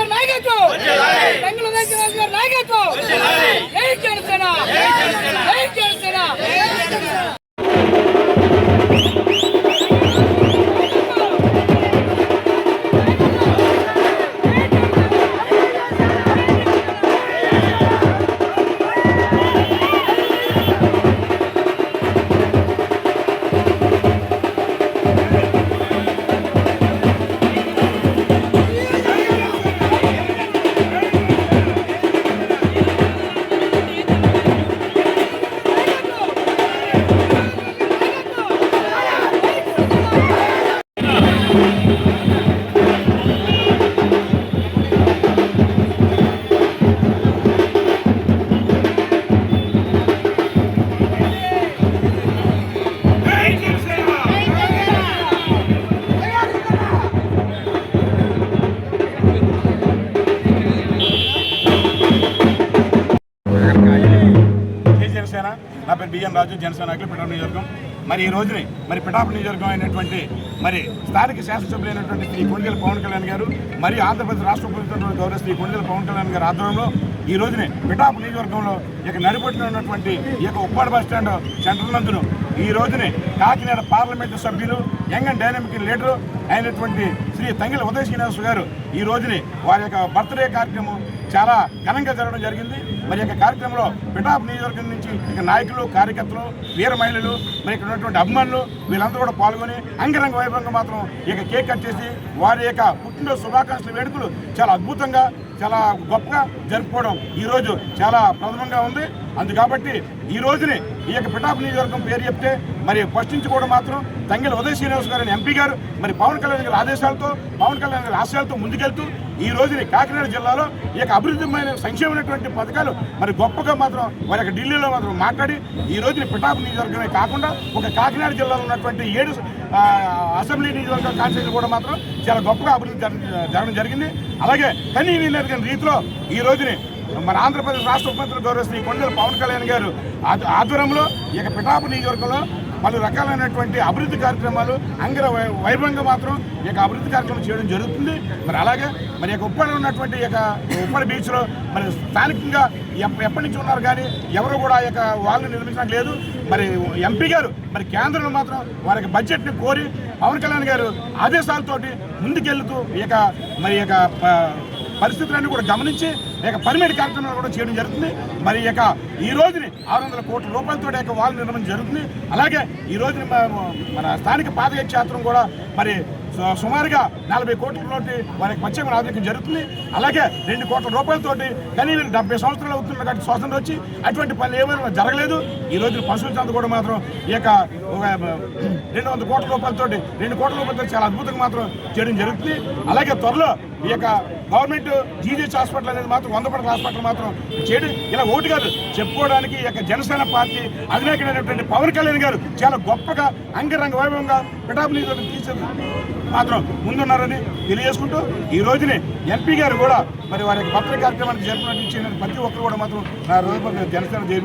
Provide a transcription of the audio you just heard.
గారి నాయకత్వం, తంగెళ్ల ఉదయశ్రీనివాస్ గారి నాయకత్వం. జై జనసేన, జై జనసేన. నా పేరు బిఎన్ రాజు, జనసేన నాయకులు, పిఠాపురం నియోజకవర్గం. మరి ఈ రోజుని మరి పిఠాపురం నియోజకవర్గం అయినటువంటి మరి స్థానిక శాసనసభ్యులు అయినటువంటి శ్రీ కొణిదెల పవన్ కళ్యాణ్ గారు మరియు ఆంధ్రప్రదేశ్ రాష్ట్ర ప్రభుత్వం గౌరవ శ్రీ కొణిదెల పవన్ కళ్యాణ్ గారి ఆధ్వర్యంలో ఈ రోజుని పిఠాపురం నియోజకవర్గంలో ఇక నడిపొట్టిన ఉన్నటువంటి ఈ యొక్క ఉప్పాడ బస్ స్టాండ్ సెంటర్ నందును ఈ రోజుని కాకినాడ పార్లమెంటు సభ్యులు యంగ్ అండ్ డైనమిక్ లీడరు అయినటువంటి శ్రీ తంగెళ్ల ఉదయశ్రీనివాస్ గారు ఈ రోజుని వారి యొక్క బర్త్డే కార్యక్రమం చాలా ఘనంగా జరగడం జరిగింది. మరి యొక్క కార్యక్రమంలో పిఠాపురం నియోజకవర్గం నుంచి ఇక నాయకులు, కార్యకర్తలు, వీర మహిళలు, మరి ఇక్కడ ఉన్నటువంటి అభిమానులు వీళ్ళందరూ కూడా పాల్గొని అంగరంగ వైభవంగా మాత్రం ఇక కేక్ కట్ చేసి వారి యొక్క పుట్టినరోజు శుభాకాంక్షల వేడుకలు చాలా అద్భుతంగా, చాలా గొప్పగా జరుపుకోవడం ఈరోజు చాలా ప్రథమంగా ఉంది. అందుకాబట్టి ఈ రోజుని ఈ యొక్క పిఠాపురం నియోజకవర్గం పేరు చెప్తే మరి ఫస్ట్ నుంచి కూడా మాత్రం తంగెళ్ల ఉదయశ్రీనివాస్ గారు ఎంపీ గారు మరి పవన్ కళ్యాణ్ గారి ఆదేశాలతో, పవన్ కళ్యాణ్ గారి ఆశయాలతో ముందుకెళ్తూ ఈ రోజుని కాకినాడ జిల్లాలో ఈ యొక్క అభివృద్ధిమైన సంక్షేమైనటువంటి పథకాలు మరి గొప్పగా మాత్రం వారి యొక్క ఢిల్లీలో మాత్రం మాట్లాడి ఈ రోజుని పిఠాపురం నియోజకవర్గమే కాకుండా ఒక కాకినాడ జిల్లాలో ఉన్నటువంటి 7 అసెంబ్లీ నియోజకవర్గ కాన్స్టిట్యూన్సీ కూడా మాత్రం చాలా గొప్పగా అభివృద్ధి జరగడం జరిగింది. అలాగే కనీ వినని రీతిలో ఈ రోజుని మన ఆంధ్రప్రదేశ్ రాష్ట్ర ముఖ్యమంత్రి గౌరవ శ్రీ కొణిదెల పవన్ కళ్యాణ్ గారు ఆధ్వర్యంలో ఈ యొక్క పిఠాపురం నియోజకవర్గంలో పలు రకాలైనటువంటి అభివృద్ధి కార్యక్రమాలు వైభవంగా మాత్రం ఈ యొక్క అభివృద్ధి కార్యక్రమం చేయడం జరుగుతుంది. మరి అలాగే మరి యొక్క ఉప్పడి ఉన్నటువంటి యొక్క ఉప్పడి బీచ్లో మరి స్థానికంగా ఎప్పటి నుంచి ఉన్నారు కానీ ఎవరు కూడా ఈ యొక్క వాళ్ళని నిర్మించడం లేదు. మరి ఎంపీ గారు మరి కేంద్రంలో మాత్రం వారి బడ్జెట్ని కోరి పవన్ కళ్యాణ్ గారు ఆదేశాలతోటి ముందుకెళ్తూ ఈ యొక్క మరి యొక్క పరిస్థితులన్నీ కూడా గమనించి ఇక పర్మిట్ కార్యక్రమాలు కూడా చేయడం జరుగుతుంది. మరి ఇక ఈ రోజుని 600 కోట్ల రూపాయలతో ఇక వాళ్ళు నిర్మాణం జరుగుతుంది. అలాగే ఈ రోజున మన స్థానిక పాదయాత్ర కూడా మరి సుమారుగా 40 కోట్లతోటి వారికి ప్రత్యేక ఆధునికం జరుగుతుంది. అలాగే 2 కోట్ల రూపాయలతోటి కానీ 70 సంవత్సరాలు అవుతున్న కాబట్టి స్వాతంత్రం వచ్చి అటువంటి పనులు ఏమైనా జరగలేదు. ఈ రోజున పశువుల చంద కూడా మాత్రం ఈ యొక్క 200 కోట్ల రూపాయలతోటి 2 కోట్ల రూపాయలతో చాలా అద్భుతంగా మాత్రం చేయడం జరుగుతుంది. అలాగే త్వరలో ఈ యొక్క గవర్నమెంట్ జీజీహెచ్ హాస్పిటల్ అనేది మాత్రం 100 పడకల హాస్పిటల్ మాత్రం చేయడం ఇలా ఒకటి కాదు చెప్పుకోవడానికి ఈ యొక్క జనసేన పార్టీ అధినాయకుడైనటువంటి పవన్ కళ్యాణ్ గారు చాలా గొప్పగా అంగరంగ వైభవంగా పిఠాపురం నియోజకవర్గం తీసేది మాత్రం ముందున్నారని తెలియజేసుకుంటూ ఈ రోజునే ఎంపీ గారు కూడా మరి వారి యొక్క పత్రిక కార్యక్రమానికి జరిపినట్టు ఇచ్చిన ప్రతి ఒక్కరు కూడా మాత్రం నా రోజు జనసేన జై